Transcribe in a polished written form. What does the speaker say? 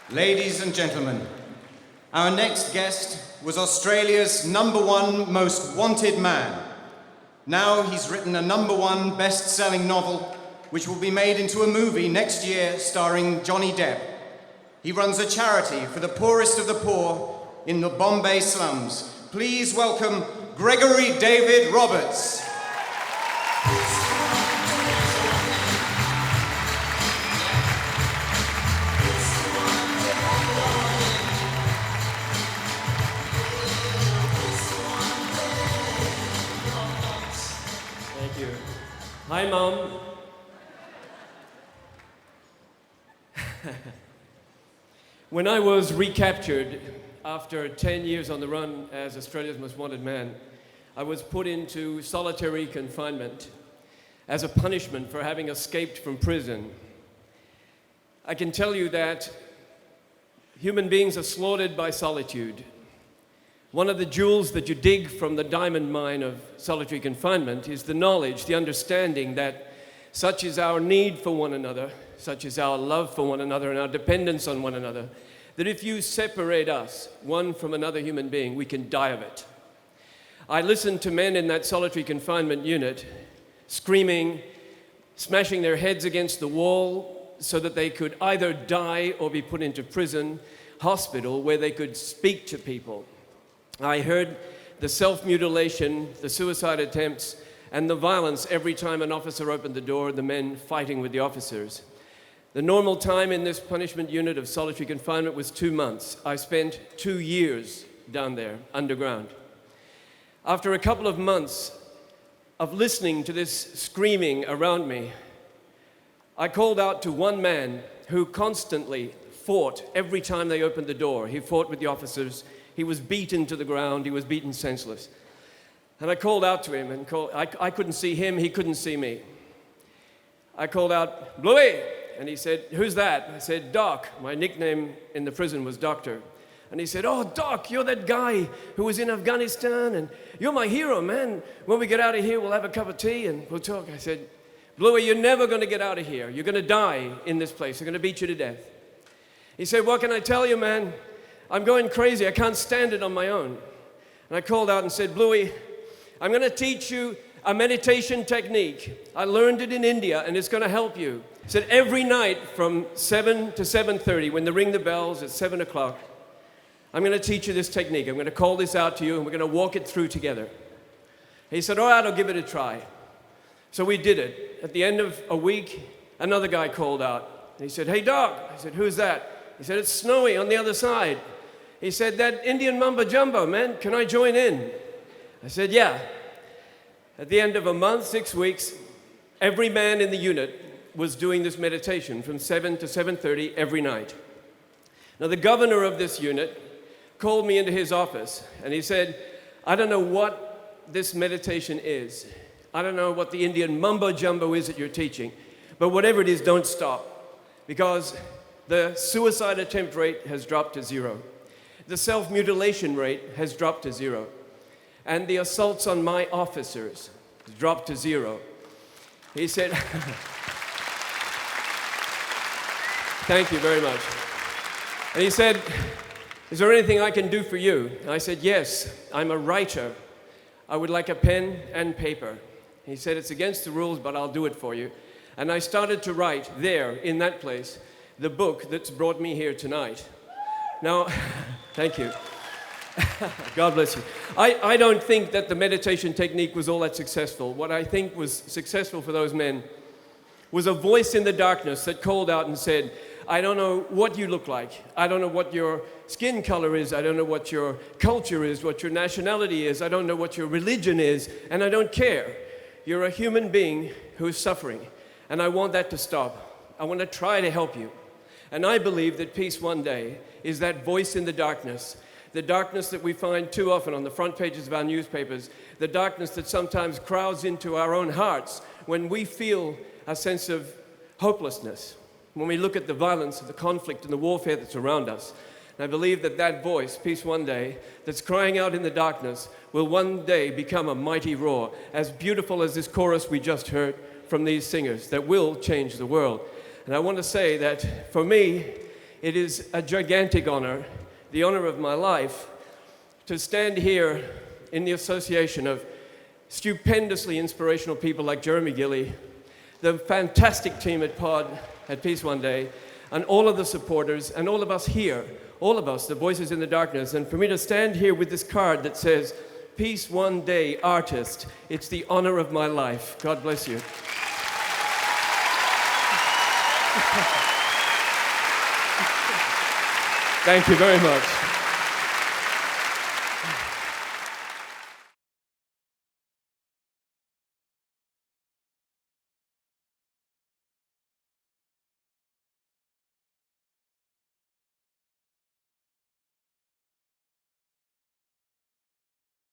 Ladies and gentlemen, our next guest was Australia's #1 most wanted man. Now he's written a #1 best-selling novel, which will be made into a movie next year starring Johnny Depp. He runs a charity for the poorest of the poor in the Bombay slums. Please welcome Gregory David Roberts. Thank you. Hi, Mom. When I was recaptured after 10 years on the run as Australia's most wanted man, I was put into solitary confinement as a punishment for having escaped from prison. I can tell you that human beings are slaughtered by solitude. One of the jewels that you dig from the diamond mine of solitary confinement is the knowledge, the understanding that such is our need for one another, such is our love for one another and our dependence on one another, that if you separate us, one from another human being, we can die of it. I listened to men in that solitary confinement unit screaming, smashing their heads against the wall so that they could either die or be put into prison, hospital, where they could speak to people. I heard the self-mutilation, the suicide attempts, and the violence every time an officer opened the door, the men fighting with the officers. The normal time in this punishment unit of solitary confinement was 2 months. I spent 2 years down there, underground. After a couple of months of listening to this screaming around me, I called out to one man who constantly fought every time they opened the door. He fought with the officers. He was beaten to the ground. He was beaten senseless. And I called out to him, and I couldn't see him. He couldn't see me. I called out, "Bluey!" And he said, "Who's that?" I said, "Doc." My nickname in the prison was Doctor. And he said, "Oh, Doc, you're that guy who was in Afghanistan, and you're my hero, man. When we get out of here, we'll have a cup of tea and we'll talk." I said, "Bluey, you're never going to get out of here. You're going to die in this place. They're going to beat you to death." He said, "What can I tell you, man? I'm going crazy. I can't stand it on my own." And I called out and said, "Bluey, I'm going to teach you a meditation technique. I learned it in India, and it's going to help you." He said, "Every night from 7 to 7:30, when they ring the bells at 7 o'clock, I'm going to teach you this technique. I'm going to call this out to you, and we're going to walk it through together." He said, "All right, I'll give it a try." So we did it. At the end of a week, another guy called out. He said, "Hey, Doc." I said, "Who's that?" He said, "It's snowy on the other side." He said, "That Indian mumbo jumbo, man, can I join in?" I said, "Yeah." At the end of a month, 6 weeks, every man in the unit was doing this meditation from 7 to 7:30 every night. Now, the governor of this unit called me into his office, and he said, "I don't know what this meditation is. I don't know what the Indian mumbo jumbo is that you're teaching, but whatever it is, don't stop, because the suicide attempt rate has dropped to 0. The self-mutilation rate has dropped to 0. And the assaults on my officers has dropped to 0. He said, "Thank you very much." And he said, "Is there anything I can do for you?" And I said, "Yes, I'm a writer. I would like a pen and paper." He said, "It's against the rules, but I'll do it for you." And I started to write there, in that place, the book that's brought me here tonight. Now, thank you. God bless you. I don't think that the meditation technique was all that successful. What I think was successful for those men was a voice in the darkness that called out and said, "I don't know what you look like. I don't know what your skin color is. I don't know what your culture is, what your nationality is. I don't know what your religion is, and I don't care. You're a human being who is suffering, and I want that to stop. I want to try to help you." And I believe that peace one day is that voice in the darkness that we find too often on the front pages of our newspapers, the darkness that sometimes crowds into our own hearts when we feel a sense of hopelessness, when we look at the violence and the conflict and the warfare that's around us. And I believe that that voice, peace one day, that's crying out in the darkness, will one day become a mighty roar, as beautiful as this chorus we just heard from these singers, that will change the world. And I want to say that for me, It is a gigantic honor, the honor of my life, to stand here in the association of stupendously inspirational people like Jeremy Gilley, the fantastic team at Pod, at Peace One Day, and all of the supporters, and all of us here, all of us, the voices in the darkness, and for me to stand here with this card that says, Peace One Day Artist, it's the honor of my life. God bless you. Thank you very much.